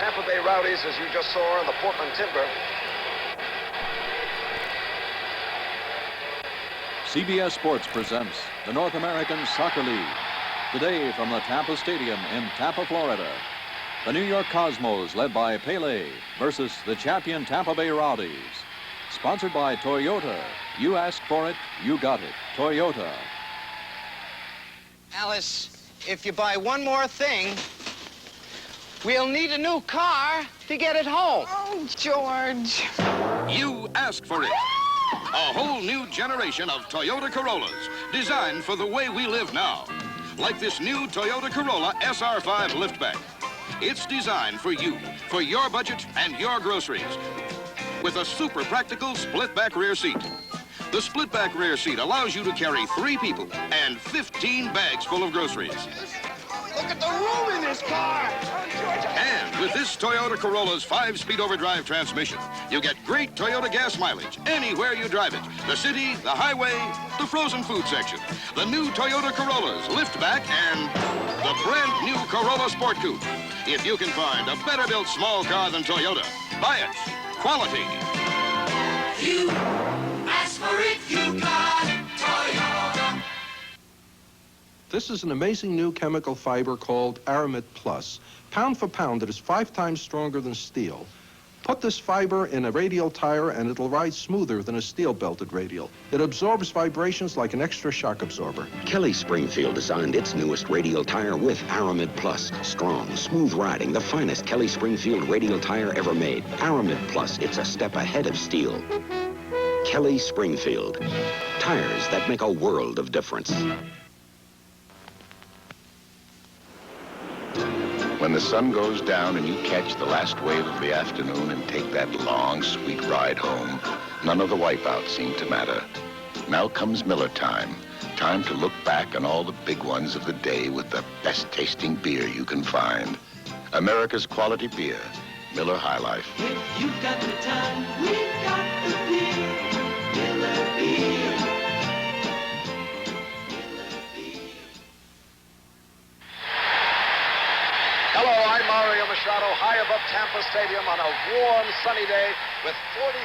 Tampa Bay Rowdies, as you just saw, and the Portland Timber. CBS Sports presents the North American Soccer League. Today from the Tampa Stadium in Tampa, Florida, the New York Cosmos, led by Pele, versus the champion Tampa Bay Rowdies. Sponsored by Toyota. You asked for it, you got it. Toyota. Alice, if you buy one more thing, we'll need a new car to get it home. Oh, George. You asked for it. A whole new generation of Toyota Corollas, designed for the way we live now. Like this new Toyota Corolla SR5 liftback. It's designed for you, for your budget and your groceries. With a super practical split-back rear seat. The split-back rear seat allows you to carry 3 people and 15 bags full of groceries. Look at the room in this car. And with this Toyota Corolla's 5-speed overdrive transmission, you get great Toyota gas mileage anywhere you drive it. The city, the highway, the frozen food section. The new Toyota Corollas, liftback, and the brand new Corolla Sport Coupe. If you can find a better built small car than Toyota, buy it. Quality. You asked for it, you got Toyota. This is an amazing new chemical fiber called Aramid Plus. Pound for pound, it is 5 times stronger than steel. Put this fiber in a radial tire and it'll ride smoother than a steel-belted radial. It absorbs vibrations like an extra shock absorber. Kelly Springfield designed its newest radial tire with Aramid Plus. Strong, smooth riding, the finest Kelly Springfield radial tire ever made. Aramid Plus, it's a step ahead of steel. Kelly Springfield. Tires that make a world of difference. When the sun goes down and you catch the last wave of the afternoon and take that long, sweet ride home, none of the wipeouts seem to matter. Now comes Miller time. Time to look back on all the big ones of the day with the best-tasting beer you can find. America's quality beer, Miller High Life. If you've got the time, we've got the beer, Miller Beer. Hello, I'm Mario Machado, high above Tampa Stadium on a warm, sunny day with 40,000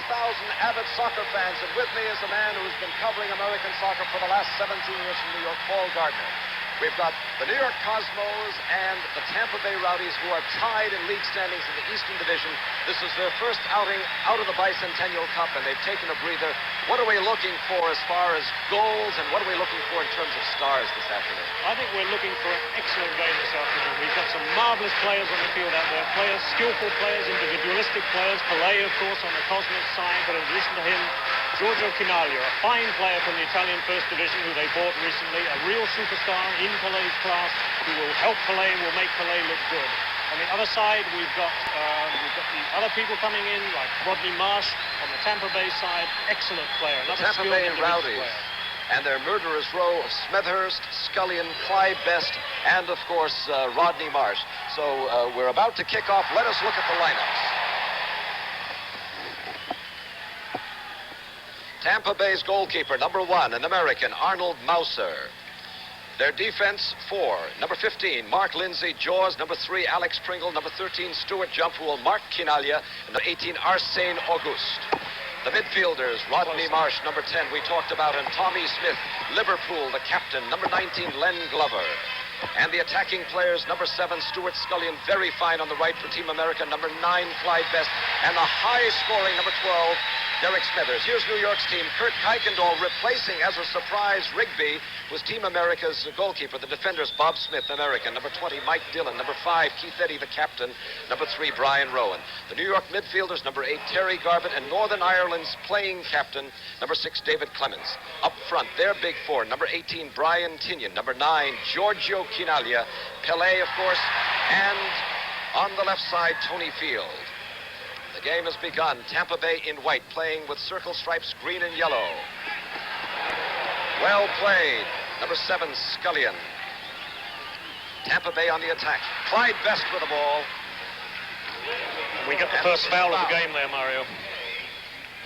avid soccer fans. And with me is a man who's been covering American soccer for the last 17 years from New York, Paul Gardner. We've got the New York Cosmos and the Tampa Bay Rowdies, who are tied in league standings in the Eastern Division. This is their first outing out of the Bicentennial Cup, and they've taken a breather. What are we looking for as far as goals, and what are we looking for in terms of stars this afternoon? I think we're looking for an excellent game this afternoon. We've got some marvelous players on the field out there. Players, skillful players, individualistic players. Pelé, of course, on the Cosmos side, but in addition to him, Giorgio Chinaglia, a fine player from the Italian First Division who they bought recently, a real superstar in Pelé's class who will help Pelé and will make Pelé look good. On the other side, we've got the other people coming in, like Rodney Marsh on the Tampa Bay side, excellent player. Tampa Bay Rowdies. And their murderous row of Smethurst, Scullion, Clyde Best, and, of course, Rodney Marsh. So we're about to kick off. Let us look at the lineups. Tampa Bay's goalkeeper, number 1, an American, Arnold Mauser. Their defense, 4. Number 15, Mark Lindsay Jaws. Number 3, Alex Pringle. Number 13, Stuart Jumpool, Mark Chinaglia. And number 18, Arsène Auguste. The midfielders, Rodney Marsh, number 10, we talked about, and Tommy Smith, Liverpool, the captain. Number 19, Len Glover. And the attacking players, number 7, Stuart Scullion, very fine on the right for Team America. Number 9, Clyde Best. And the high-scoring number 12, Derek Smithers. Here's New York's team. Kurt Kuykendall replacing, as a surprise, Rigby, was Team America's goalkeeper. The defenders, Bob Smith, American. Number 20, Mike Dillon. Number 5, Keith Eddy, the captain. Number 3, Brian Rowan. The New York midfielders, number 8, Terry Garbutt, and Northern Ireland's playing captain, number 6, David Clemens. Up front, their big 4, number 18, Brian Tinian. Number 9, Giorgio Chinaglia. Pelé, of course. And on the left side, Tony Field. The game has begun. Tampa Bay in white, playing with circle stripes, green and yellow. Well played. Number 7, Scullion. Tampa Bay on the attack. Clyde Best with the ball. We get the first foul of the game there, Mario.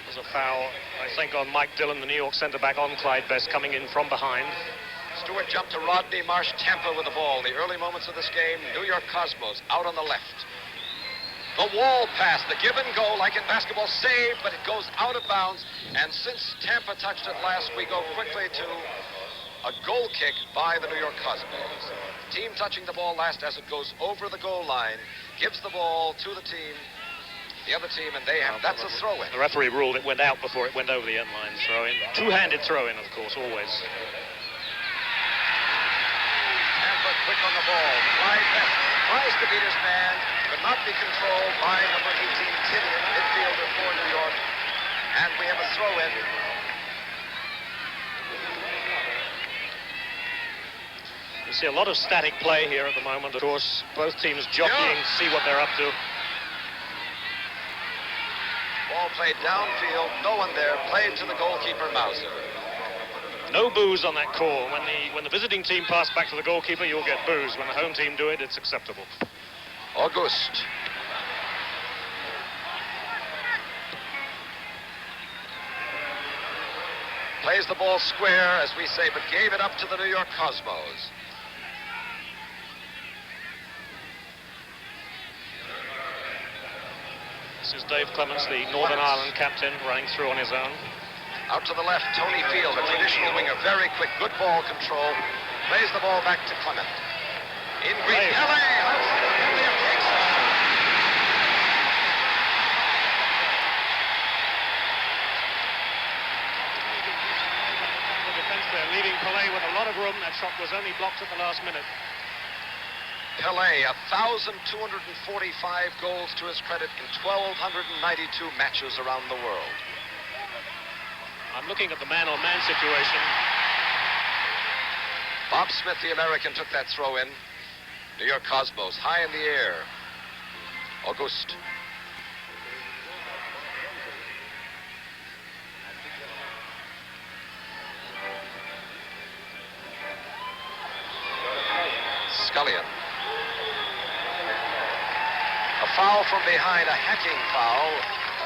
There's a foul, I think, on Mike Dillon, the New York centre-back, on Clyde Best, coming in from behind. Stewart jumped to Rodney Marsh. Tampa with the ball. The early moments of this game, New York Cosmos out on the left. The wall pass, the give and go, like in basketball, saved, but it goes out of bounds. And since Tampa touched it last, we go quickly to a goal kick by the New York Cosmos. Team touching the ball last as it goes over the goal line, gives the ball to the team, the other team, and they have, that's a throw-in. The referee ruled it went out before it went over the end line. Throw-in. Two-handed throw-in, of course, always. Tampa quick on the ball. Clyde Best tries to beat his man, but not be controlled by number 18, Tinian, midfielder for New York. And we have a throw-in. You see a lot of static play here at the moment. Of course, both teams jockeying, see what they're up to. Ball played downfield, no one there, played to the goalkeeper, Mauser. No boos on that call. When the visiting team pass back to the goalkeeper, you'll get boos. When the home team do it, it's acceptable. August. Plays the ball square, as we say, but gave it up to the New York Cosmos. This is Dave Clements, the Northern Ireland captain, running through on his own. Out to the left, Tony Field, a traditional winger, very quick, good ball control. Plays the ball back to Clement. In green, Pele takes it. The defense there, leaving Pele with a lot of room. That shot was only blocked at the last minute. Pele, 1,245 goals to his credit in 1,292 matches around the world. I'm looking at the man-on-man situation. Bob Smith, the American, took that throw in. New York Cosmos, high in the air. August. Scullion. A foul from behind, a hacking foul.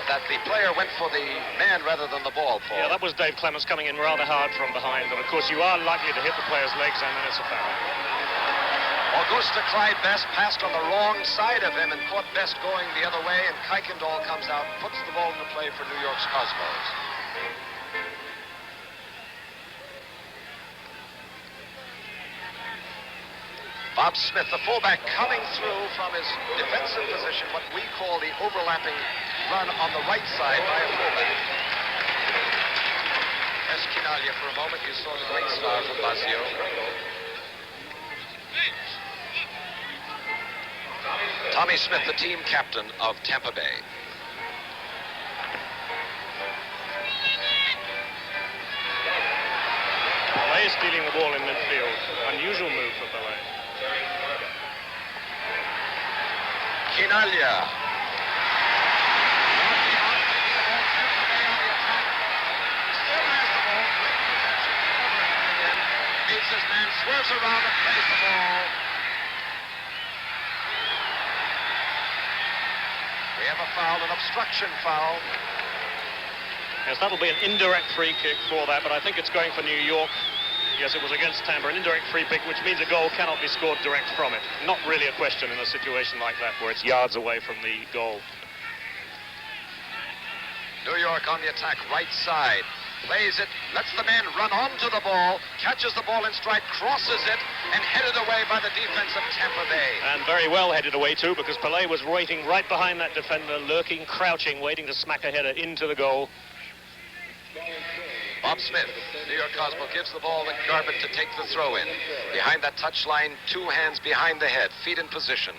That the player went for the man rather than the ball, Paul. Yeah, that was Dave Clements coming in rather hard from behind, but of course you are likely to hit the player's legs, and then it's a foul. Augusta Clyde Best passed on the wrong side of him and caught Best going the other way, and Kuykendall comes out and puts the ball into play for New York's Cosmos. Bob Smith, the fullback, coming through from his defensive position, what we call the overlapping run on the right side by a fullback. Esquinalia for a moment. You saw the great star from Lazio. Tommy Smith, the team captain of Tampa Bay. Pelé stealing the ball in midfield. Unusual move for Pelé. Quinaglia. Beats his man, swerves around and plays the ball. We have a foul, an obstruction foul. Yes, that'll be an indirect free kick for that, but I think it's going for New York. Yes, it was against Tampa, an indirect free kick, which means a goal cannot be scored direct from it. Not really a question in a situation like that, where it's yards away from the goal. New York on the attack, right side. Plays it, lets the man run onto the ball, catches the ball in stride, crosses it, and headed away by the defense of Tampa Bay. And very well headed away, too, because Pelé was waiting right behind that defender, lurking, crouching, waiting to smack a header into the goal. Bob Smith, New York Cosmo, gives the ball to Garbett to take the throw in. Behind that touchline, two hands behind the head, feet in position.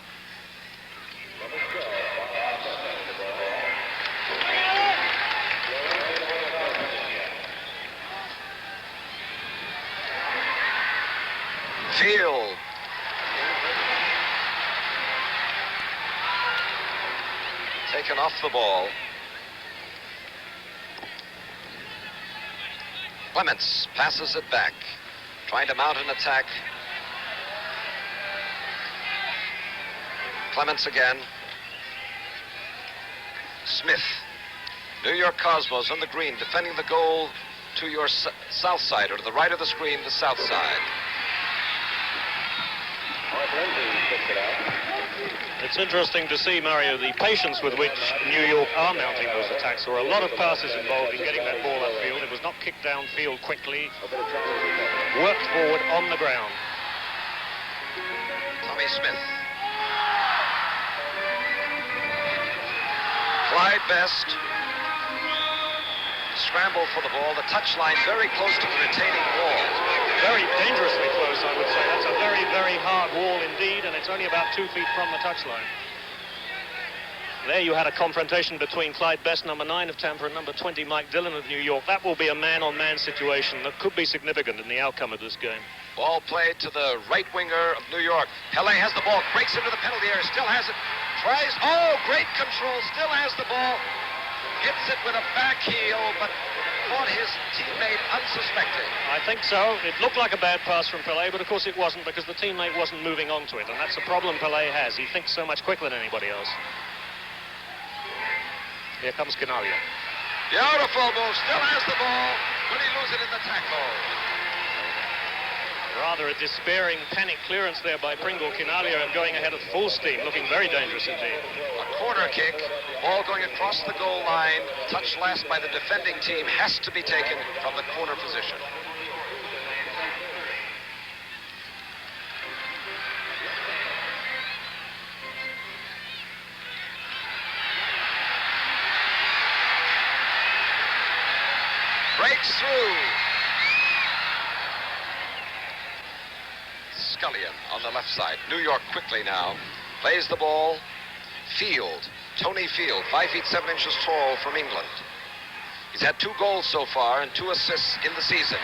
Field. Taken off the ball. Clements passes it back, trying to mount an attack. Clements again. Smith. New York Cosmos on the green, defending the goal to your south side, or to the right of the screen, the south side. It's interesting to see, Mario, the patience with which New York are mounting those attacks. There were a lot of passes involved in getting that ball upfield. It was not kicked downfield quickly. Worked forward on the ground. Tommy Smith. Clyde Best. Scramble for the ball. The touchline very close to the retaining wall. Very dangerously close, I would say. That's a very, very hard wall indeed, and it's only about 2 feet from the touchline. There you had a confrontation between Clyde Best, number 9 of Tampa, and number 20, Mike Dillon of New York. That will be a man-on-man situation that could be significant in the outcome of this game. Ball played to the right winger of New York. Pele has the ball, breaks into the penalty area, still has it. Tries, oh, great control, still has the ball. Hits it with a back heel, but caught his teammate unsuspecting. I think so. It looked like a bad pass from Pele, but of course it wasn't, because the teammate wasn't moving on to it, and that's a problem Pele has. He thinks so much quicker than anybody else. Here comes Canalia. Beautiful move, still has the ball. Will he lose it in the tackle? Rather a despairing panic clearance there by Pringle Canalia, and going ahead at full steam, looking very dangerous indeed. A corner kick, ball going across the goal line, touched last by the defending team, has to be taken from the corner position. Breaks through. Scullion on the left side. New York quickly now. Plays the ball. Field. Tony Field, 5 feet 7 inches tall from England. He's had 2 goals so far and 2 assists in the season.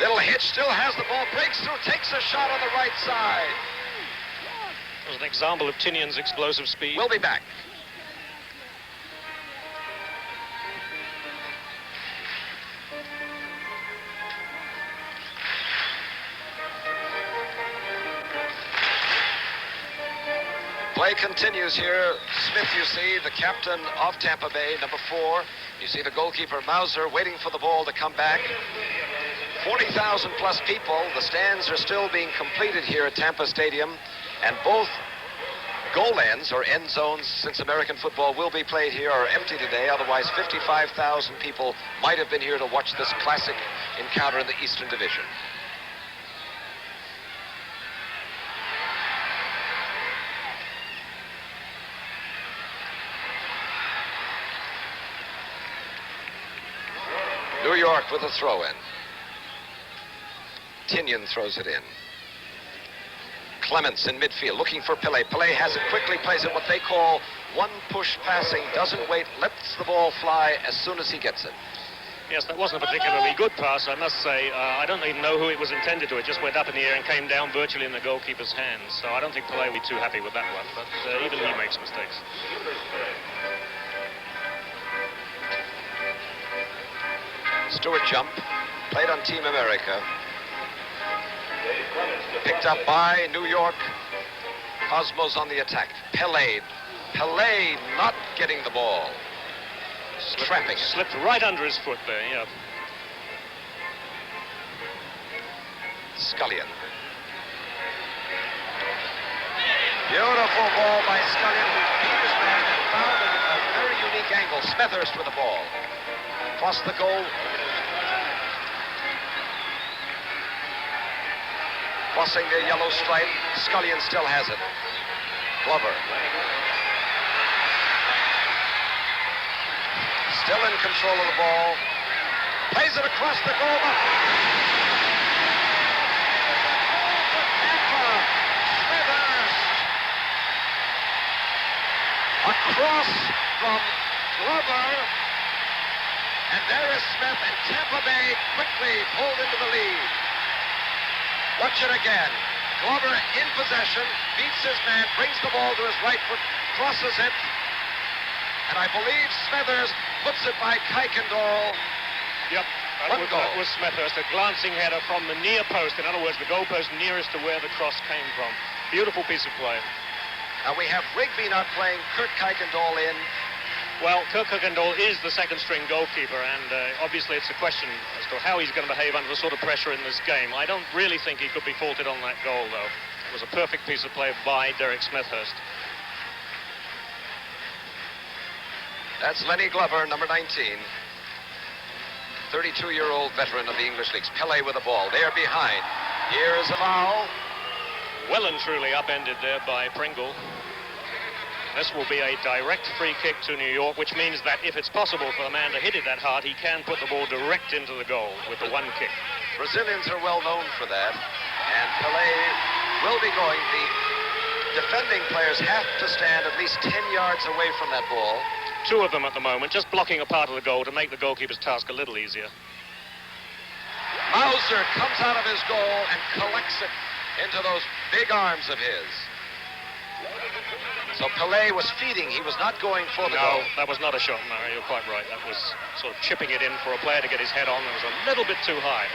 Little hitch, still has the ball, breaks through, takes a shot on the right side. It was an example of Tinion's explosive speed. We'll be back. Play continues here. Smith, you see, the captain of Tampa Bay, number 4. You see the goalkeeper, Mauser, waiting for the ball to come back. 40,000 plus people. The stands are still being completed here at Tampa Stadium. And both goal ends, or end zones, since American football will be played here, are empty today. Otherwise, 55,000 people might have been here to watch this classic encounter in the Eastern Division. New York with a throw-in. Tinian throws it in. Clements in midfield, looking for Pele. Pele has it, quickly plays it, what they call one-push passing. Doesn't wait, lets the ball fly as soon as he gets it. Yes, that wasn't a particularly good pass, I must say. I don't even know who it was intended to. It just went up in the air and came down virtually in the goalkeeper's hands. So I don't think Pele will be too happy with that one, but even he makes mistakes. Stewart jump, played on Team America. Picked up by New York. Cosmos on the attack. Pele not getting the ball. Trapping. Slipped right under his foot there, yeah. Scullion. Beautiful ball by Scullion, who beat his man and found a very unique angle. Smethurst with the ball. Across the goal. Crossing the yellow stripe. Scullion still has it. Glover. Still in control of the ball. Plays it across the goal. Smithers. Across from Glover. And there is Smith, and Tampa Bay quickly pulled into the lead. Watch it again. Glover in possession, beats his man, brings the ball to his right foot, crosses it. And I believe Smithers puts it by Kuykendall. Yep, that was Smethurst, a glancing header from the near post. In other words, the goal post nearest to where the cross came from. Beautiful piece of play. Now we have Rigby not playing, Kurt Kuykendall in. Well, Kurt Kuykendall is the second-string goalkeeper, and obviously it's a question as to how he's going to behave under the sort of pressure in this game. I don't really think he could be faulted on that goal, though. was a perfect piece of play by Derek Smethurst. That's Lenny Glover, number 19. 32-year-old veteran of the English leagues. Pele with the ball. They're behind. Here's a foul. Well and truly upended there by Pringle. This will be a direct free kick to New York, which means that if it's possible for the man to hit it that hard, he can put the ball direct into the goal with the one kick. Brazilians are well known for that, and Pele will be going. The defending players have to stand at least 10 yards away from that ball. Two of them at the moment, just blocking a part of the goal to make the goalkeeper's task a little easier. Mauser comes out of his goal and collects it into those big arms of his. So Pele was feeding. He was not going for the goal. No, that was not a shot, Murray. You're quite right. That was sort of chipping it in for a player to get his head on. It was a little bit too high.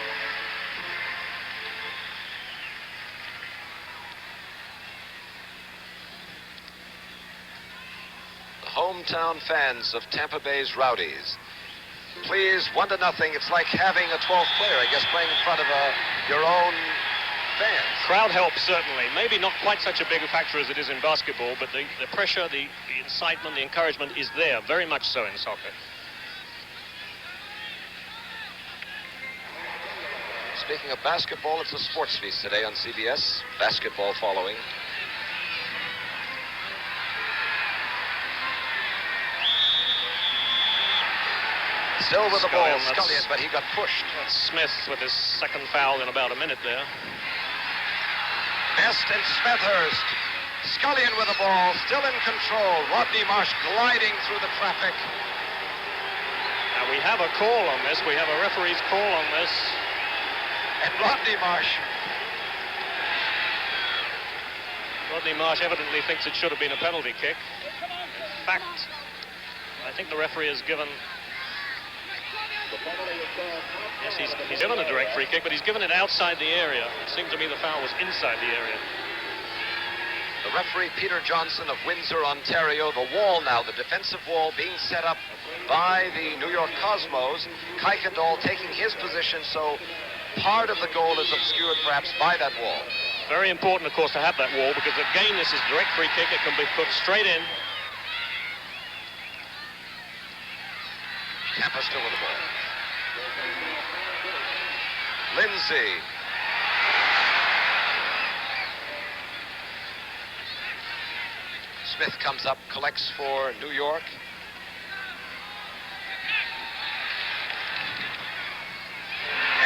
The hometown fans of Tampa Bay's Rowdies. Please, 1-0. It's like having a 12th player, I guess, playing in front of your own fans. Crowd help, certainly. Maybe not quite such a big a factor as it is in basketball, but the pressure, the incitement, the encouragement is there, very much so in soccer. Speaking of basketball, it's a sports feast today on CBS. Basketball following. Still with the ball, Scullion, but he got pushed. That's Smith with his second foul in about a minute there. Best and Smethurst. Scullion with the ball, still in control. Rodney Marsh gliding through the traffic. Now we have a call on this. We have a referee's call on this. And Rodney Marsh evidently thinks it should have been a penalty kick. In fact, I think the referee has given... Yes, he's given a direct free kick, but he's given it outside the area. It seemed to me the foul was inside the area. The referee, Peter Johnson of Windsor, Ontario. The wall now, the defensive wall being set up by the New York Cosmos. Kuykendall taking his position, so part of the goal is obscured perhaps by that wall. Very important, of course, to have that wall, because again, this is direct free kick. It can be put straight in. Tampa still with the ball. Lindsay. Smith comes up, collects for New York.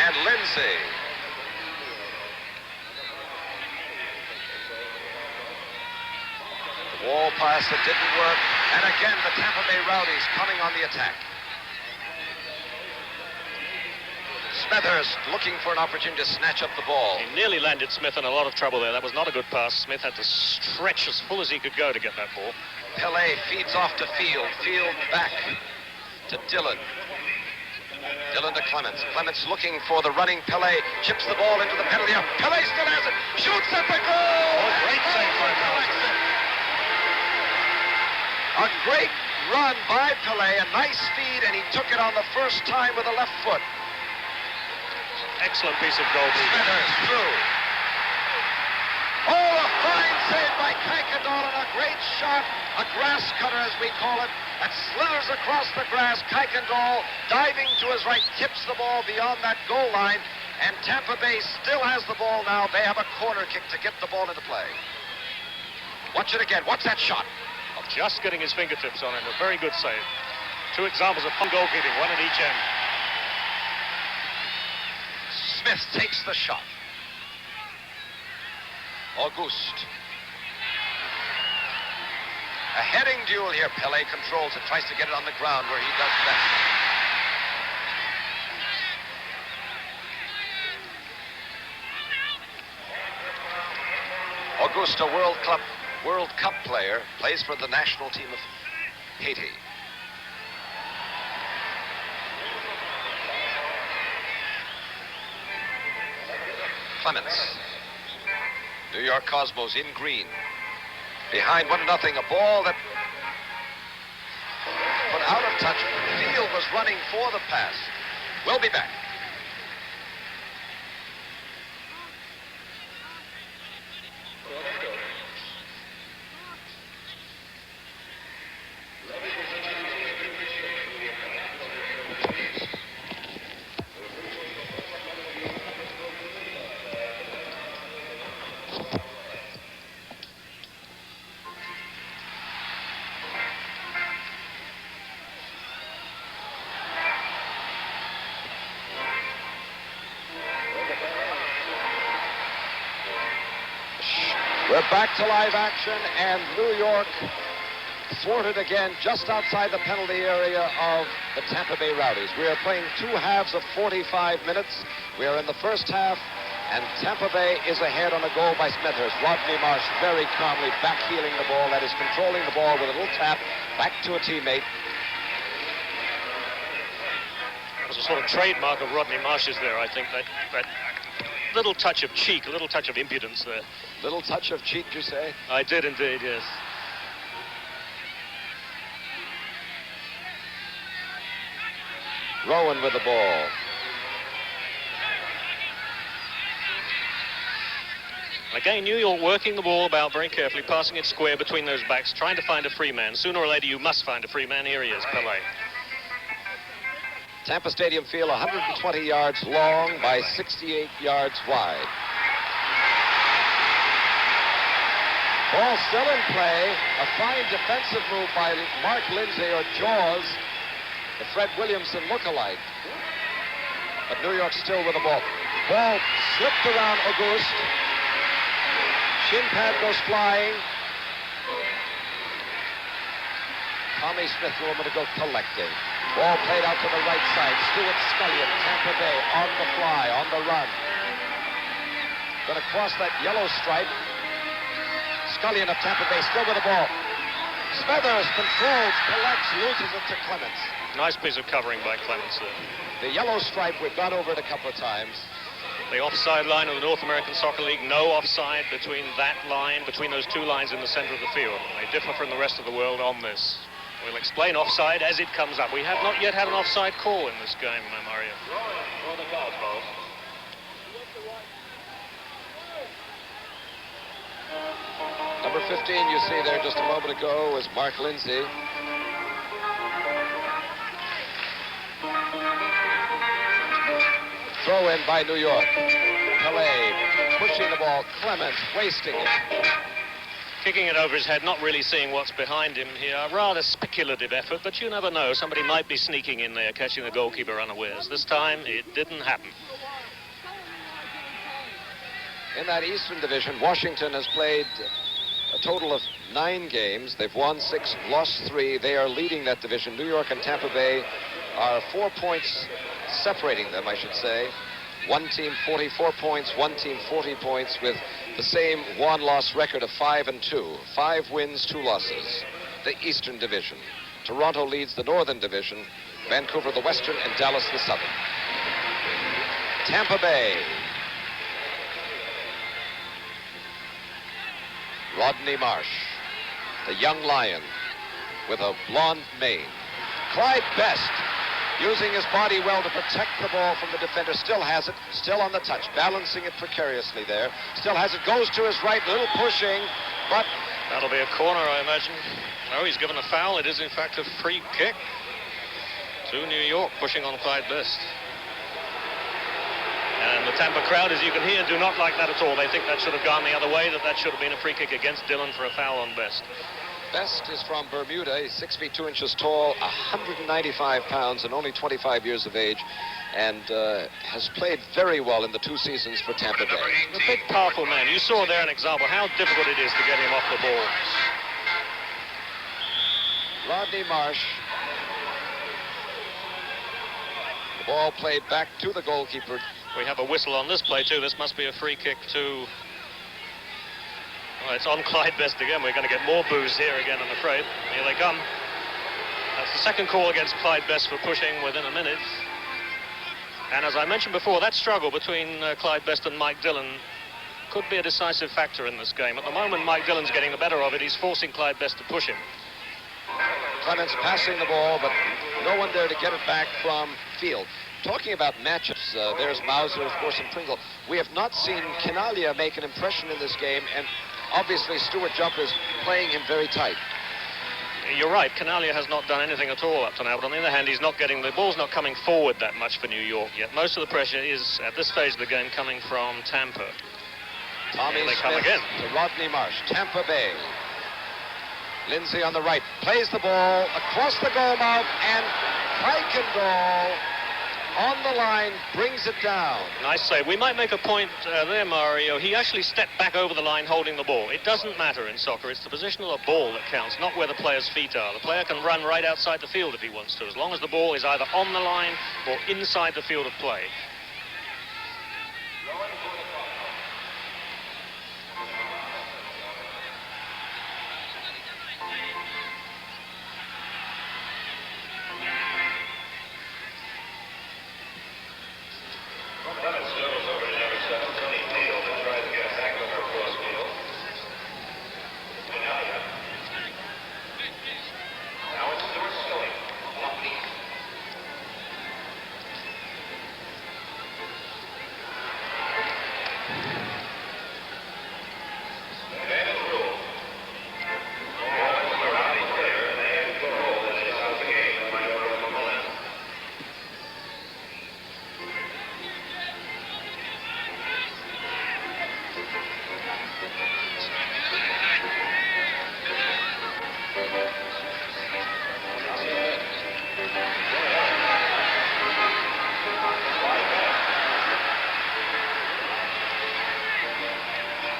And Lindsay. The wall pass that didn't work. And again, the Tampa Bay Rowdies coming on the attack. Smethurst looking for an opportunity to snatch up the ball. He nearly landed Smith in a lot of trouble there. That was not a good pass. Smith had to stretch as full as he could go to get that ball. Pele feeds off to Field. Field back to Dillon. Dillon to Clements. Clements looking for the running Pele. Chips the ball into the penalty area. Pele still has it. Shoots at the goal. Oh, great save by Pele. A great run by Pele. A nice feed, and he took it on the first time with the left foot. Excellent piece of goalkeeping. Smithers through. Oh, a fine save by Kuykendall and a great shot. A grass cutter, as we call it, that slithers across the grass. Kuykendall diving to his right, tips the ball beyond that goal line, and Tampa Bay still has the ball now. They have a corner kick to get the ball into play. Watch it again. Watch that shot. Just getting his fingertips on it. A very good save. Two examples of fun goalkeeping, one at each end. Smith takes the shot. Auguste. A heading duel here. Pele controls it, tries to get it on the ground where he does best. Auguste, a World Cup player, plays for the national team of Haiti. Clements. New York Cosmos in green. Behind 1-0, a ball that put out of touch. Field was running for the pass. We'll be back. We're back to live action, and New York thwarted again just outside the penalty area of the Tampa Bay Rowdies. We are playing 2 halves of 45 minutes. We are in the first half, and Tampa Bay is ahead on a goal by Smithers. Rodney Marsh very calmly back-heeling the ball, that is controlling the ball with a little tap back to a teammate. That was a sort of trademark of Rodney Marsh's there, I think, that little touch of cheek, a little touch of impudence there. Little touch of cheek, you say? I did indeed, yes. Rowan with the ball. Again, New York working the ball about very carefully, passing it square between those backs, trying to find a free man. Sooner or later, you must find a free man. Here he is, Pelé. Tampa Stadium field, 120 yards long by 68 yards wide. Ball still in play. A fine defensive move by Mark Lindsay, or Jaws, the Fred Williamson look-alike. But New York still with the ball. Ball slipped around Auguste. Shin pad goes flying. Tommy Smith a moment ago collecting. Ball played out to the right side. Stuart Scullion, Tampa Bay, on the fly, on the run. Going to cross that yellow stripe. Scullion of Tampa Bay still with the ball. Smithers controls, collects, loses it to Clements. Nice piece of covering by Clements there. The yellow stripe, we've gone over it a couple of times. The offside line of the North American Soccer League, no offside between that line, between those 2 lines in the center of the field. They differ from the rest of the world on this. We'll explain offside as it comes up. We have not yet had an offside call in this game, Mario. Number 15, you see there just a moment ago, was Mark Lindsay. Throw in by New York. Pelé pushing the ball. Clements wasting it. Kicking it over his head, not really seeing what's behind him here. A rather speculative effort, but you never know. Somebody might be sneaking in there, catching the goalkeeper unawares. This time, it didn't happen. In that Eastern Division, Washington has played a total of 9 games. They've won 6, lost 3. They are leading that division. New York and Tampa Bay are 4 points separating them, I should say. One team 44 points, one team 40 points, with the same one-loss record of 5-2. 5 wins, 2 losses. The Eastern Division. Toronto leads the Northern Division. Vancouver the Western, and Dallas the Southern. Tampa Bay. Rodney Marsh, the young lion with a blonde mane. Clyde Best, using his body well to protect the ball from the defender. Still has it, still on the touch, balancing it precariously there. Still has it, goes to his right, little pushing, but... That'll be a corner, I imagine. No, he's given a foul. It is, in fact, a free kick to New York, pushing on Clyde Best. And the Tampa crowd, as you can hear, do not like that at all. They think that should have gone the other way, that should have been a free kick against Dillon for a foul on Best. Best is from Bermuda. He's 6 feet 2 inches tall, 195 pounds, and only 25 years of age, and has played very well in the 2 seasons for Tampa Bay. A big, powerful man. You saw there an example how difficult it is to get him off the ball. Rodney Marsh. The ball played back to the goalkeeper. We have a whistle on this play, too. This must be a free kick to... Well, it's on Clyde Best again. We're going to get more boos here again, I'm afraid. Here they come. That's the second call against Clyde Best for pushing within a minute. And as I mentioned before, that struggle between Clyde Best and Mike Dillon could be a decisive factor in this game. At the moment, Mike Dillon's getting the better of it. He's forcing Clyde Best to push him. Clements passing the ball, but no one there to get it back from field. Talking about matchups, there's Mauser, of course, and Pringle. We have not seen Canalia make an impression in this game, and obviously Stuart Jumper is playing him very tight. You're right, Canalia has not done anything at all up to now, but on the other hand, he's not getting, the ball's not coming forward that much for New York yet. Most of the pressure is, at this stage of the game, coming from Tampa. Tommy Smith come again to Rodney Marsh, Tampa Bay. Lindsay on the right, plays the ball across the goal mouth, and Kuykendall on the line, brings it down. Nice save. We might make a point there, Mario. He actually stepped back over the line holding the ball. It doesn't matter in soccer. It's the position of the ball that counts, not where the player's feet are. The player can run right outside the field if he wants to, as long as the ball is either on the line or inside the field of play.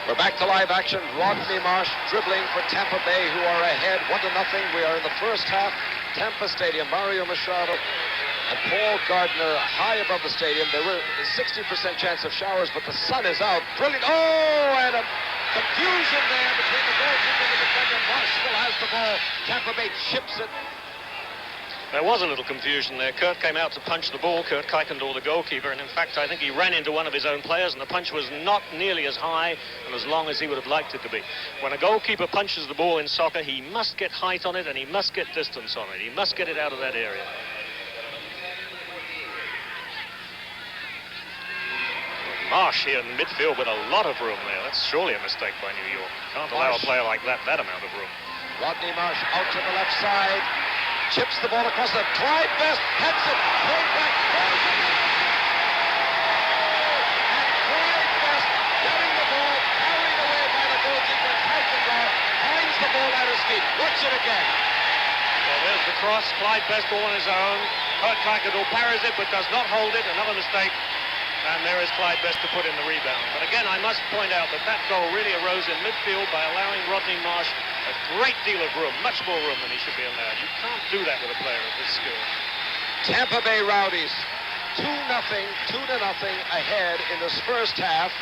We're back to live action. Rodney Marsh dribbling for Tampa Bay, who are ahead 1-0. We are in the first half. Tampa Stadium. Mario Machado and Paul Gardner high above the stadium. There were a 60% chance of showers, but the sun is out. Brilliant. Oh, and a confusion there between the goalkeeper and the defender. Marsh still has the ball. Tampa Bay chips it. There was a little confusion there. Kurt came out to punch the ball, Kurt Kuykendall, the goalkeeper, and in fact I think he ran into one of his own players, and the punch was not nearly as high and as long as he would have liked it to be. When a goalkeeper punches the ball in soccer, he must get height on it and he must get distance on it. He must get it out of that area. Marsh here in midfield with a lot of room there. That's surely a mistake by New York. Can't allow a player like that amount of room. Rodney Marsh out to the left side. Chips the ball across the Clyde Best, heads it, pulls back, throws it. And Clyde Best getting the ball, carried away by the goalkeeper, Kuykendall, finds the ball at his feet. Watch it again. Well, there's the cross, Clyde Best all on his own. Kurt Kuykendall parries it, but does not hold it. Another mistake. And there is Clyde Best to put in the rebound. But again, I must point out that that goal really arose in midfield by allowing Rodney Marsh a great deal of room, much more room than he should be allowed. You can't do that with a player of this skill. Tampa Bay Rowdies, 2-0 ahead in this first half.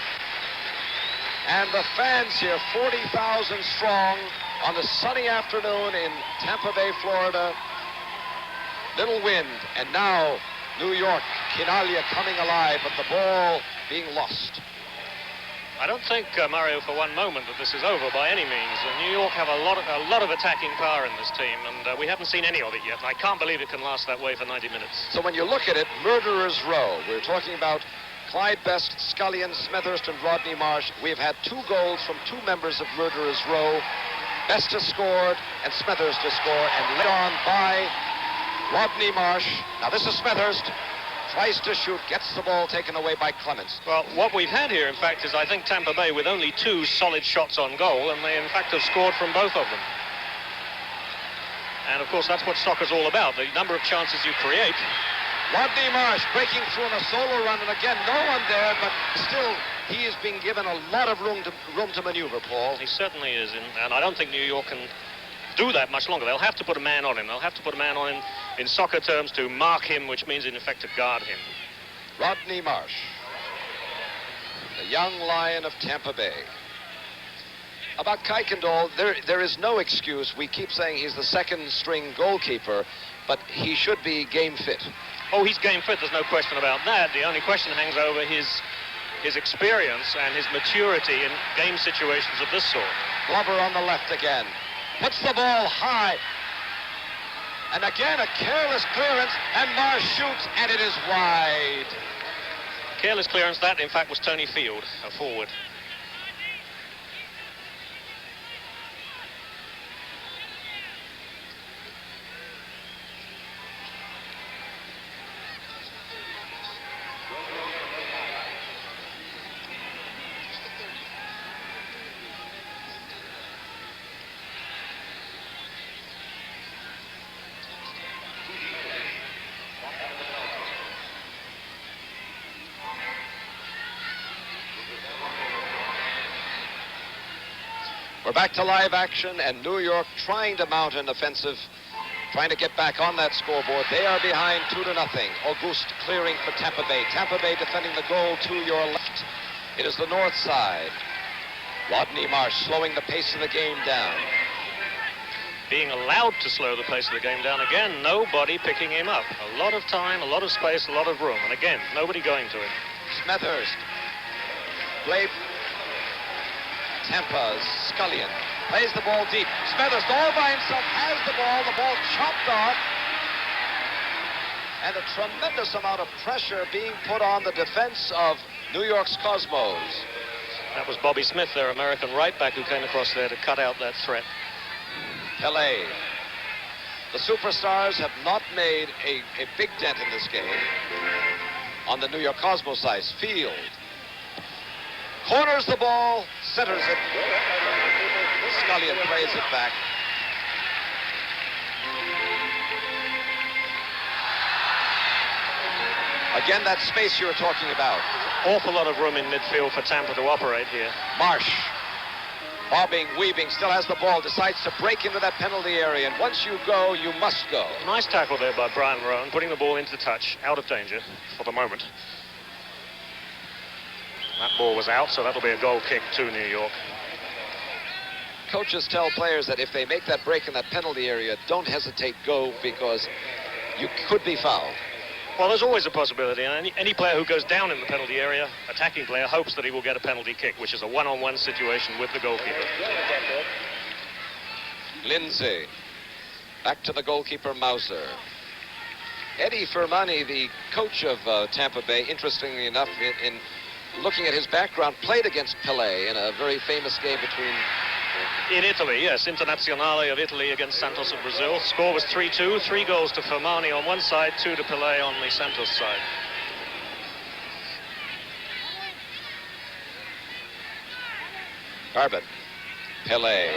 And the fans here, 40,000 strong on a sunny afternoon in Tampa Bay, Florida. Little wind, and now New York, Quinaglia coming alive, but the ball being lost. I don't think, Mario, for one moment that this is over by any means. New York have a lot of attacking power in this team, and we haven't seen any of it yet. I can't believe it can last that way for 90 minutes. So when you look at it, murderer's row. We're talking about Clyde Best, Scullion, Smethurst, and Rodney Marsh. We've had 2 goals from 2 members of murderer's row. Best has scored, and Smethurst has scored, and led on by Rodney Marsh. Now this is Smethurst. Tries to shoot, gets the ball taken away by Clements. Well, what we've had here, in fact, is I think Tampa Bay with only 2 solid shots on goal, and they, in fact, have scored from both of them. And, of course, that's what soccer's all about, the number of chances you create. Rodney Marsh breaking through on a solo run, and again, no one there, but still, he is being given a lot of room to maneuver, Paul. He certainly is, and I don't think New York can do that much longer. They'll have to put a man on him. They'll have to put a man on him in soccer terms to mark him, which means in effect to guard him. Rodney Marsh, the young lion of Tampa Bay. About Kuykendall, there is no excuse. We keep saying he's the second string goalkeeper, but he should be game fit. Oh, he's game fit, there's no question about that. The only question hangs over his experience and his maturity in game situations of this sort. Glover on the left again. Puts the ball high. And again, a careless clearance, and Marsh shoots, and it is wide. Careless clearance, that, in fact, was Tony Field, a forward. back to live action, and New York trying to mount an offensive, trying to get back on that scoreboard. They are behind 2-0. Auguste clearing for Tampa Bay. Tampa Bay defending the goal to your left. It is the north side. Rodney Marsh slowing the pace of the game down. Being allowed to slow the pace of the game down again, nobody picking him up. A lot of time, a lot of space, a lot of room, and again, nobody going to him. Smethurst. Blake. Tampa. Scullion. Plays the ball deep. Smethurst all by himself has the ball chopped off. And a tremendous amount of pressure being put on the defense of New York's Cosmos. That was Bobby Smith, their American right back, who came across there to cut out that threat. Pelé. The superstars have not made a big dent in this game. On the New York Cosmos side, Field. Corners the ball, centers it. Scullion plays it back. Again, that space you were talking about. Awful lot of room in midfield for Tampa to operate here. Marsh, bobbing, weaving, still has the ball, decides to break into that penalty area, and once you go, you must go. Nice tackle there by Brian Rowan, putting the ball into touch, out of danger for the moment. That ball was out, so that'll be a goal kick to New York. Coaches tell players that if they make that break in that penalty area, don't hesitate, go, because you could be fouled. Well, there's always a possibility, and any player who goes down in the penalty area, attacking player, hopes that he will get a penalty kick, which is a one-on-one situation with the goalkeeper. Lindsay. Back to the goalkeeper, Mauser. Eddie Firmani, the coach of Tampa Bay, interestingly enough, in looking at his background, played against Pelé in a very famous game between... In Italy, yes, Internazionale of Italy against Santos of Brazil. Score was 3-2, 3 goals to Firmani on one side, 2 to Pelé on the Santos side. Garbett. Pelé.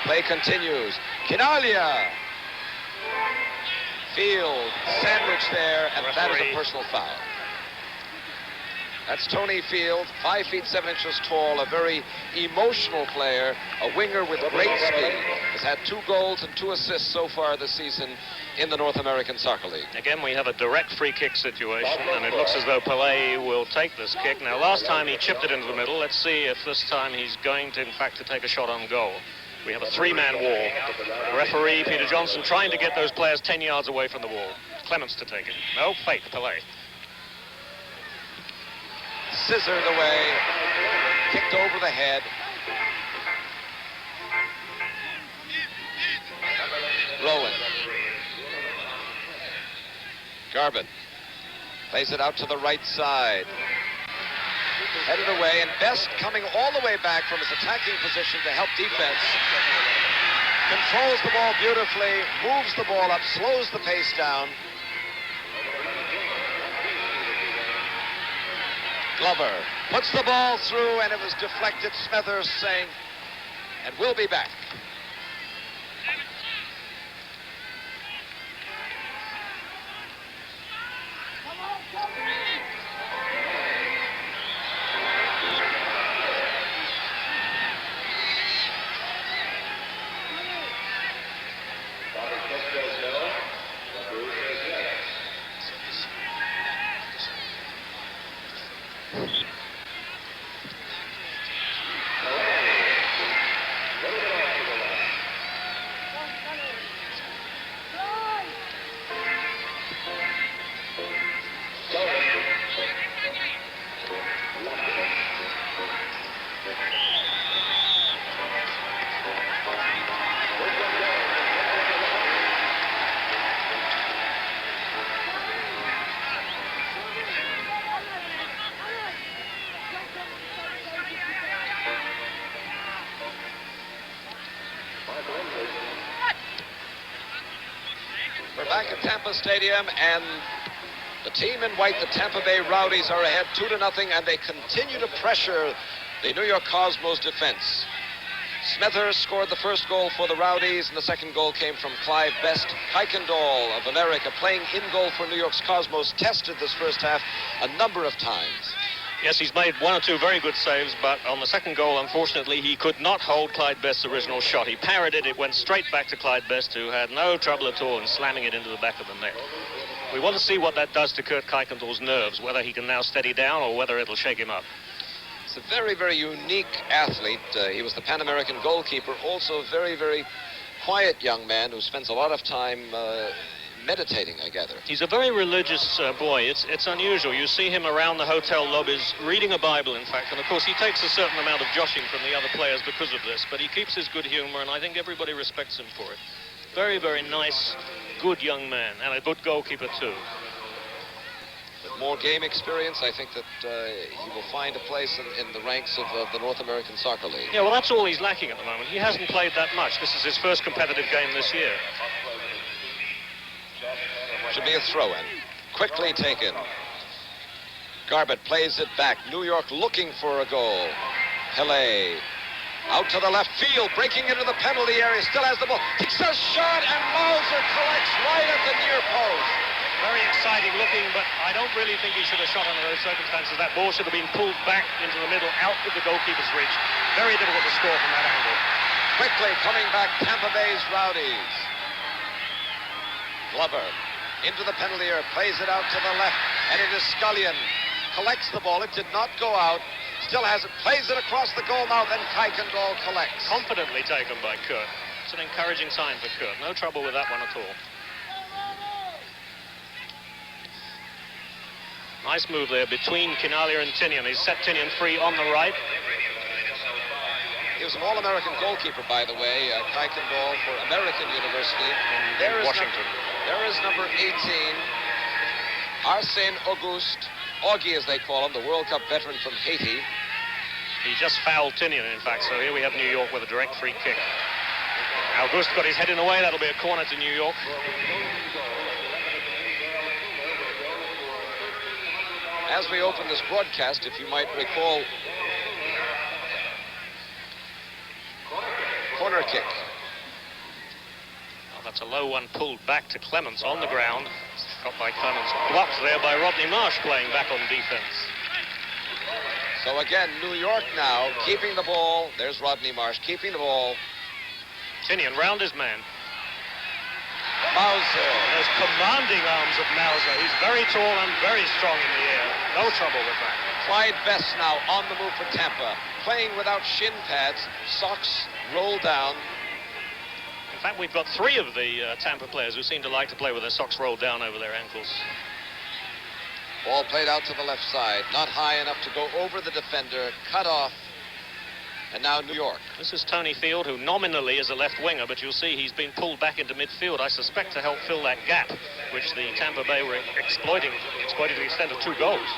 Play continues. Quinaglia. Field sandwich there, and that is a personal foul. That's Tony Field, 5 feet 7 inches tall, a very emotional player, a winger with great speed. Has had 2 goals and 2 assists so far this season in the North American Soccer League. Again, we have a direct free kick situation, and it looks as though Pelé will take this kick. Now, last time he chipped it into the middle. Let's see if this time he's going to, in fact, to take a shot on goal. We have a 3-man wall. The referee, Peter Johnson, trying to get those players 10 yards away from the wall. Clements to take it. No, fake, Pelé. Scissored away, kicked over the head. Rowan. Garbett plays it out to the right side. Headed away, and Best coming all the way back from his attacking position to help defense. Controls the ball beautifully, moves the ball up, slows the pace down. Glover puts the ball through, and it was deflected. Smethurst saying, and we'll be back. We're back at Tampa Stadium, and the team in white, the Tampa Bay Rowdies, are ahead 2-0, and they continue to pressure the New York Cosmos defense. Smethurst scored the first goal for the Rowdies, and the second goal came from Clive Best. Kuykendall of America, playing in goal for New York's Cosmos, tested this first half a number of times. Yes, he's made one or two very good saves, but on the second goal, unfortunately, he could not hold Clyde Best's original shot. He parried it, it went straight back to Clyde Best, who had no trouble at all in slamming it into the back of the net. We want to see what that does to Kurt Kuykendall's nerves, whether he can now steady down or whether it'll shake him up. He's a very, very unique athlete. He was the Pan American goalkeeper, also a very, very quiet young man who spends a lot of time meditating, I gather. He's a very religious boy. It's unusual. You see him around the hotel lobbies reading a Bible, in fact, and of course he takes a certain amount of joshing from the other players because of this, but he keeps his good humor, and I think everybody respects him for it. Very, very nice, good young man, and a good goalkeeper too. With more game experience, I think that he will find a place in the ranks of the North American Soccer League. Yeah, well, that's all he's lacking at the moment. He hasn't played that much. This is his first competitive game this year. Should be a throw-in. Quickly taken. Garbett plays it back. New York looking for a goal. Pele out to the left field, breaking into the penalty area, still has the ball. Takes a shot, and Mauser collects right at the near post. Very exciting looking, but I don't really think he should have shot under those circumstances. That ball should have been pulled back into the middle, out with the goalkeeper's reach. Very difficult to score from that angle. Quickly coming back, Tampa Bay's Rowdies. Glover into the penalty area, plays it out to the left, and it is Scullion. Collects the ball, it did not go out. Still has it, plays it across the goal mouth, and Kuykendall collects. Confidently taken by Kurt. It's an encouraging sign for Kurt. No trouble with that one at all. Nice move there between Kinalia and Tinian. He's set Tinian free on the right. He was an All-American goalkeeper, by the way, Kuykendall for American University. In Washington. There is number 18, Arsène Auguste, Augie as they call him, the World Cup veteran from Haiti. He just fouled Tinian, in fact, so here we have New York with a direct free kick. Auguste got his head in the way. That'll be a corner to New York. As we open this broadcast, if you might recall, corner kick. Oh, that's a low one pulled back to Clements on the ground. Got by Clements. Blocked there by Rodney Marsh playing back on defense. So again, New York now keeping the ball. There's Rodney Marsh keeping the ball. Tinian round his man. Mauser. Those commanding arms of Mauser. He's very tall and very strong in the air. No trouble with that. Clyde Best now on the move for Tampa. Playing without shin pads. Socks rolled down. In fact, we've got three of the Tampa players who seem to like to play with their socks rolled down over their ankles. Ball played out to the left side. Not high enough to go over the defender. Cut off. And now New York. This is Tony Field, who nominally is a left winger, but you'll see he's been pulled back into midfield, I suspect, to help fill that gap, which the Tampa Bay were exploiting to the extent of 2 goals.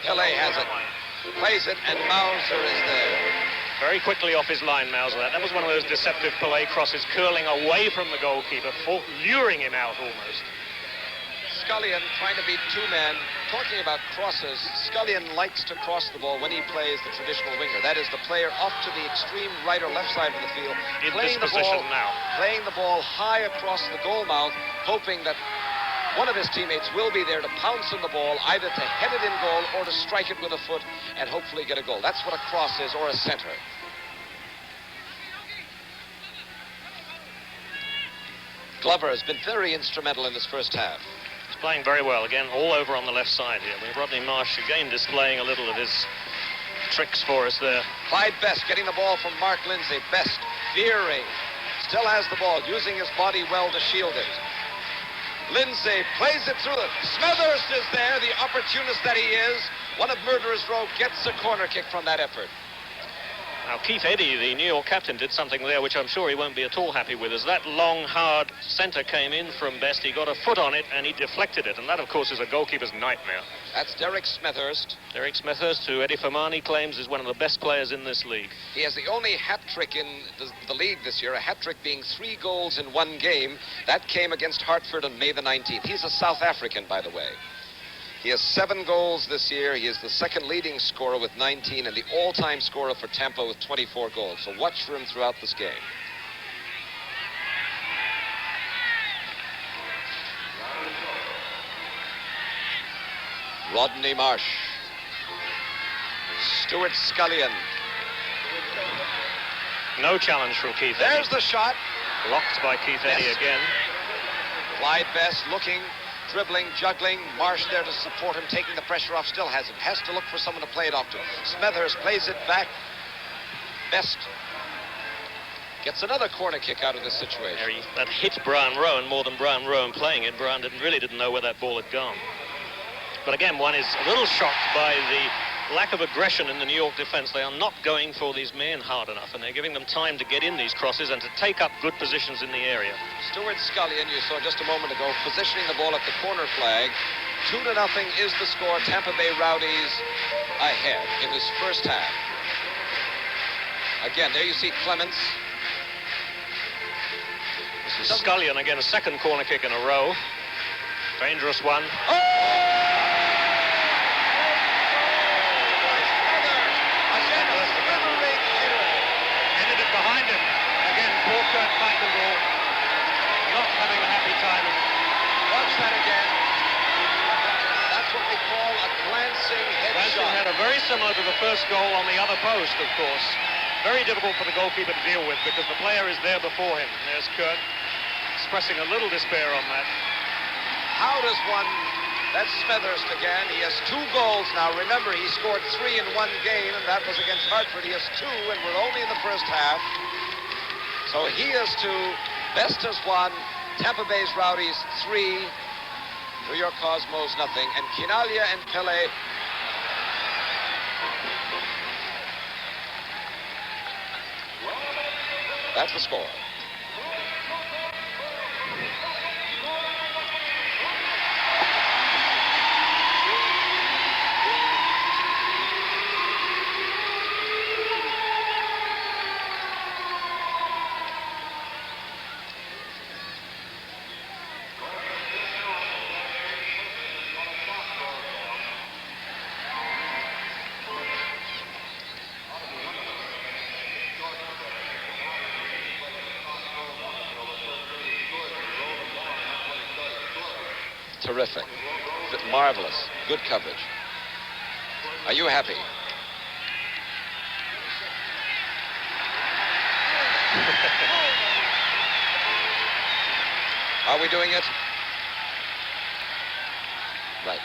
Pele has it. Plays it, and Mauser is there. Very quickly off his line, Mauser. That was one of those deceptive Pele crosses, curling away from the goalkeeper, luring him out almost. Scullion trying to beat 2 men. Talking about crosses, Scullion likes to cross the ball when he plays the traditional winger. That is the player off to the extreme right or left side of the field. In this position now. Playing the ball high across the goal mouth, hoping that one of his teammates will be there to pounce on the ball, either to head it in goal or to strike it with a foot and hopefully get a goal. That's what a cross is, or a center. Glover has been very instrumental in this first half. Playing very well, again, all over on the left side here. We have Rodney Marsh again displaying a little of his tricks for us there. Clyde Best getting the ball from Mark Lindsay. Best veering, still has the ball, using his body well to shield it. Lindsay plays it through it. Smethurst is there, the opportunist that he is. One of Murderer's Row gets a corner kick from that effort. Now, Keith Eddy, the New York captain, did something there which I'm sure he won't be at all happy with. As that long, hard center came in from Best, he got a foot on it and he deflected it. And that, of course, is a goalkeeper's nightmare. That's Derek Smethurst. Derek Smethurst, who Eddie Fermani claims is one of the best players in this league. He has the only hat trick in the league this year, a hat trick being 3 goals in 1 game. That came against Hartford on May the 19th. He's a South African, by the way. He has 7 goals this year. He is the second leading scorer with 19 and the all-time scorer for Tampa with 24 goals. So watch for him throughout this game. Rodney Marsh. Stuart Scullion. No challenge from Keith There's Eddy. the shot. Blocked by Keith Eddy again. Clyde Best looking, dribbling, juggling. Marsh there to support him, taking the pressure off. Still has it. Has to look for someone to play it off to. Smethurst plays it back. Best gets another corner kick out of this situation. That hit Brian Rowan more than Brian Rowan playing it. Brian really didn't know where that ball had gone. But again, one is a little shocked by the lack of aggression in the New York defense. They are not going for these men hard enough, and they're giving them time to get in these crosses and to take up good positions in the area. Stuart Scullion, you saw just a moment ago, positioning the ball at the corner flag. 2-0 is the score. Tampa Bay Rowdies ahead in this first half. Again, there you see Clements. This is Scullion again, a second corner kick in a row. Dangerous one. Behind him. Again, poor Kurt Kuykendall not having a happy time. Watch that again. That's what they call a glancing headshot. Had a very similar to the first goal on the other post, of course. Very difficult for the goalkeeper to deal with because the player is there before him. There's Kurt expressing a little despair on that. How does one... That's Smethurst again. He has 2 goals now. Remember, he scored 3 in one game, and that was against Hartford. He has 2, and we're only in the first half. So he has 2. Best has 1. Tampa Bay's Rowdies 3. New York Cosmos nothing. And Quinalia and Pele. That's the score. Terrific. Marvelous. Good coverage. Are you happy? Are we doing it? Right.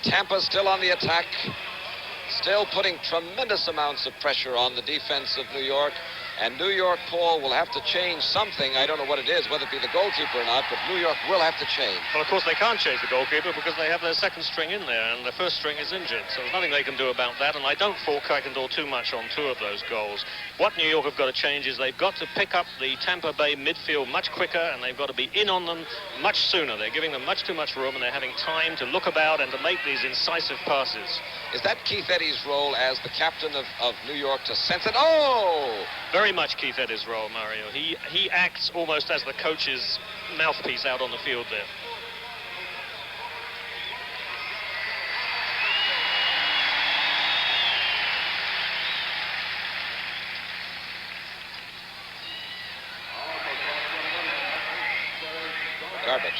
Tampa still on the attack. Still putting tremendous amounts of pressure on the defense of New York. And New York, Paul, will have to change something. I don't know what it is, whether it be the goalkeeper or not, but New York will have to change. Well, of course, they can't change the goalkeeper because they have their second string in there, and the first string is injured. So there's nothing they can do about that, and I don't fault Kuykendall too much on 2 of those goals. What New York have got to change is they've got to pick up the Tampa Bay midfield much quicker, and they've got to be in on them much sooner. They're giving them much too much room, and they're having time to look about and to make these incisive passes. Is that Keith Eddy's role as the captain of New York to sense it? Oh! Very much Keith Eddy's role, Mario. He acts almost as the coach's mouthpiece out on the field there. Garbage.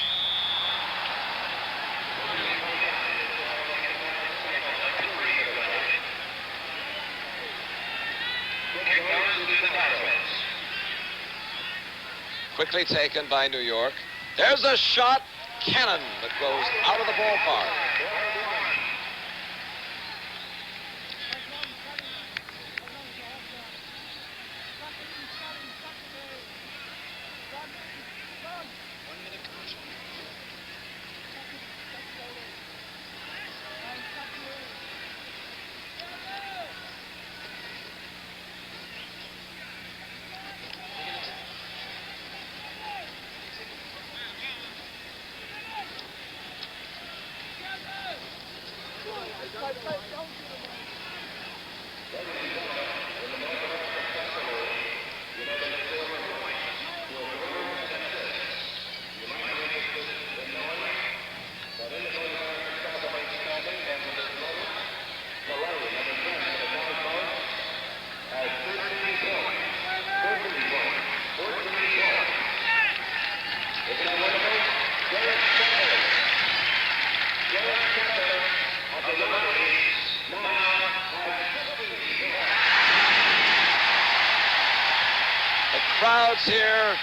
Quickly taken by New York. There's a shot, cannon, that goes out of the ballpark. crowds here,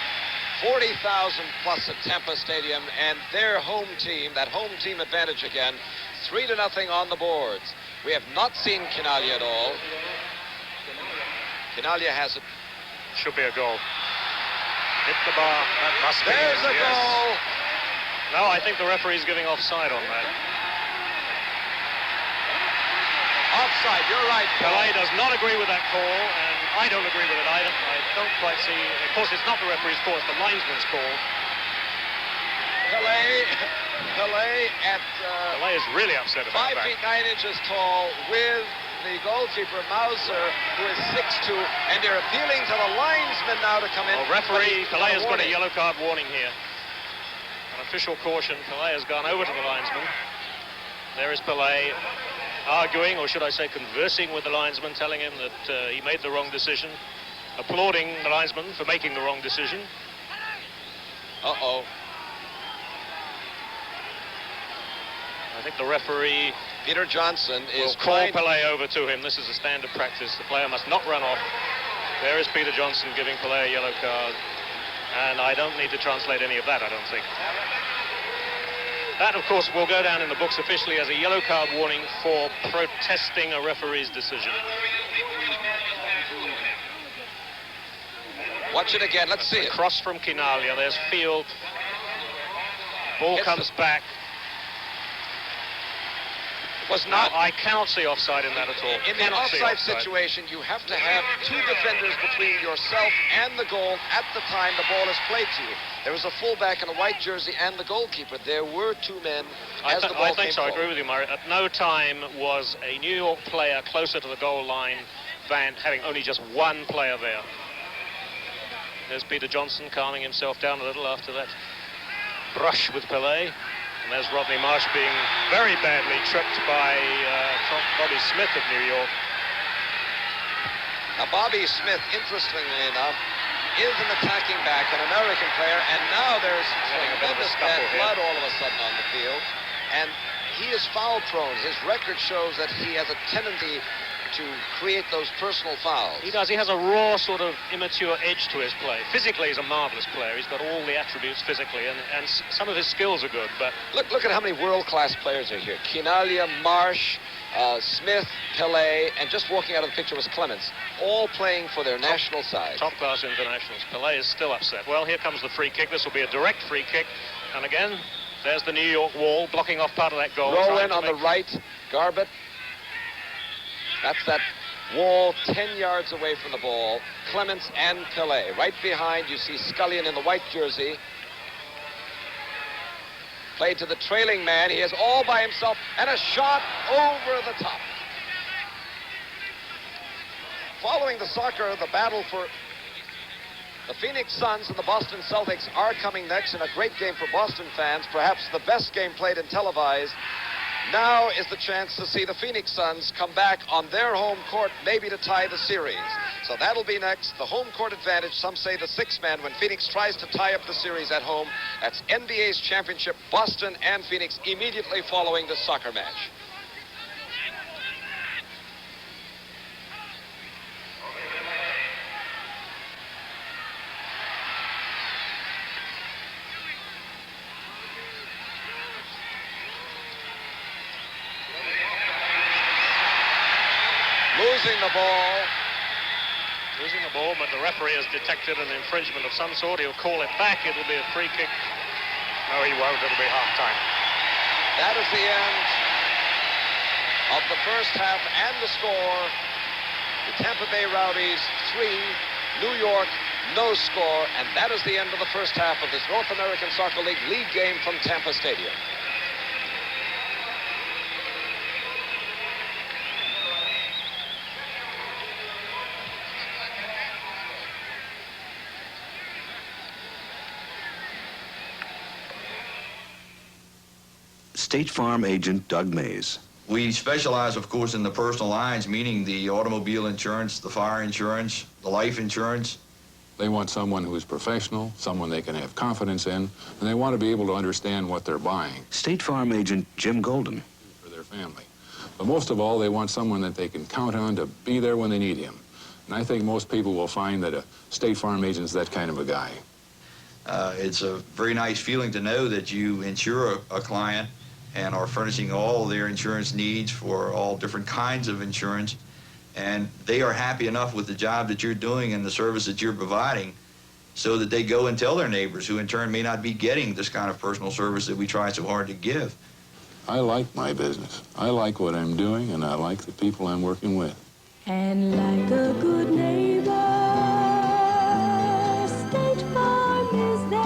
40,000 plus at Tampa Stadium, and their home team, that home team advantage again, 3-0 on the boards. We have not seen Quinaglia at all. Quinaglia has it. Should be a goal. Hit the bar. That must be. There's a goal. No, I think the referee's giving offside on that. Offside, you're right. Pelé does not agree with that call, and I don't agree with it either. I don't quite see. Of course, it's not the referee's call, it's the linesman's call. Pelé at Pelé is really upset about 5 that. feet 9 inches tall with the goalkeeper Mauser, who is 6'2", and they're appealing to the linesman now to come in. Well, referee but Pelé has got a warning. yellow card warning here. An official caution. Pelé has gone over to the linesman. There is Pelé arguing, or should I say conversing with the linesman, telling him that he made the wrong decision, applauding the linesman for making the wrong decision. Uh-oh. I think the referee Peter Johnson will is call trying... Pelé over to him. This is a standard practice. The player must not run off. There is Peter Johnson giving Pelé a yellow card. And I don't need to translate any of that, I don't think. That, of course, will go down in the books officially as a yellow card warning for protesting a referee's decision. Watch it again. Let's see it. Cross from Quinaglia. There's Field. Ball comes back. Was not... Now, I cannot see offside in that at all. In the offside situation, you have to have 2 defenders between yourself and the goal at the time the ball is played to you. There was a fullback in a white jersey and the goalkeeper. There were 2 men as the ball I think came so. I forward. agree with you, Murray. At no time was a New York player closer to the goal line than having only just 1 player there. There's Peter Johnson calming himself down a little after that brush with Pelé. And there's Rodney Marsh being very badly tripped by Bobby Smith of New York. Now, Bobby Smith, interestingly enough, is an attacking back, an American player, and now there's Getting a bit of a tremendous scuffle bad here. blood all of a sudden on the field. And he is foul prone. His record shows that he has a tendency to create those personal fouls. He does. He has a raw, sort of immature edge to his play. Physically, he's a marvelous player. He's got all the attributes physically, and some of his skills are good, but... Look at how many world-class players are here. Quinaglia, Marsh, Smith, Pelé, and just walking out of the picture was Clements, all playing for their national side. Top-class internationals. Pelé is still upset. Well, here comes the free kick. This will be a direct free kick. And again, there's the New York wall blocking off part of that goal. Rowan on the right, Garbett. That's that wall 10 yards away from the ball. Clements and Pelé. Right behind, you see Scullion in the white jersey. Played to the trailing man. He is all by himself, and a shot over the top. Following the soccer, the battle for the Phoenix Suns and the Boston Celtics are coming next in a great game for Boston fans, perhaps the best game played and televised. Now is the chance to see the Phoenix Suns come back on their home court, maybe to tie the series. So that'll be next. The home court advantage, some say the 6th man, when Phoenix tries to tie up the series at home. That's NBA's championship, Boston and Phoenix, immediately following the soccer match. Losing the ball. Losing the ball, but the referee has detected an infringement of some sort. He'll call it back. It'll be a free kick. No, he won't. It'll be half-time. That is the end of the first half and the score. The Tampa Bay Rowdies 3, New York no score, and that is the end of the first half of this North American Soccer League league game from Tampa Stadium. State Farm agent Doug Mays. We specialize, of course, in the personal lines, meaning the automobile insurance, the fire insurance, the life insurance. They want someone who is professional, someone they can have confidence in, and they want to be able to understand what they're buying. State Farm agent Jim Golden. For their family. But most of all, they want someone that they can count on to be there when they need him. And I think most people will find that a State Farm agent is that kind of a guy. It's a very nice feeling to know that you insure a client and are furnishing all their insurance needs for all different kinds of insurance. And they are happy enough with the job that you're doing and the service that you're providing so that they go and tell their neighbors, who in turn may not be getting this kind of personal service that we try so hard to give. I like my business. I like what I'm doing, and I like the people I'm working with. And like a good neighbor, State Farm is there.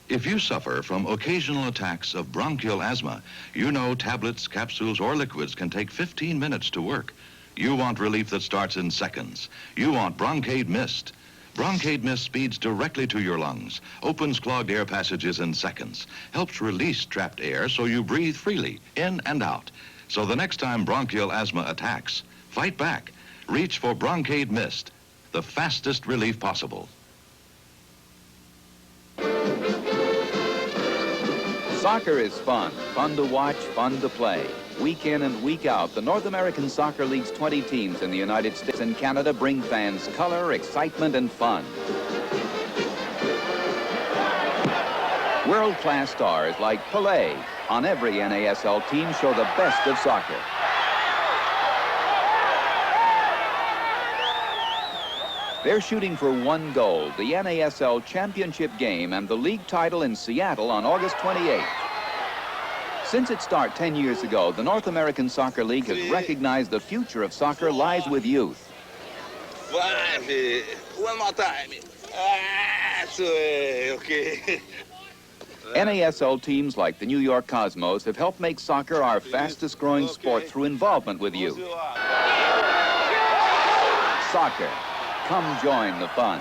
If you suffer from occasional attacks of bronchial asthma, you know tablets, capsules, or liquids can take 15 minutes to work. You want relief that starts in seconds. You want Broncaid Mist. Broncaid Mist speeds directly to your lungs, opens clogged air passages in seconds, helps release trapped air so you breathe freely, in and out. So the next time bronchial asthma attacks, fight back. Reach for Broncaid Mist, the fastest relief possible. Soccer is fun. Fun to watch, fun to play. Week in and week out, the North American Soccer League's 20 teams in the United States and Canada bring fans color, excitement, and fun. World-class stars like Pelé on every NASL team show the best of soccer. They're shooting for one goal, the NASL championship game and the league title in Seattle on August 28th. Since its start 10 years ago, the North American Soccer League has recognized the future of soccer lies with youth. One more time. Okay. NASL teams like the New York Cosmos have helped make soccer our fastest growing sport through involvement with youth. Soccer. Come join the fun.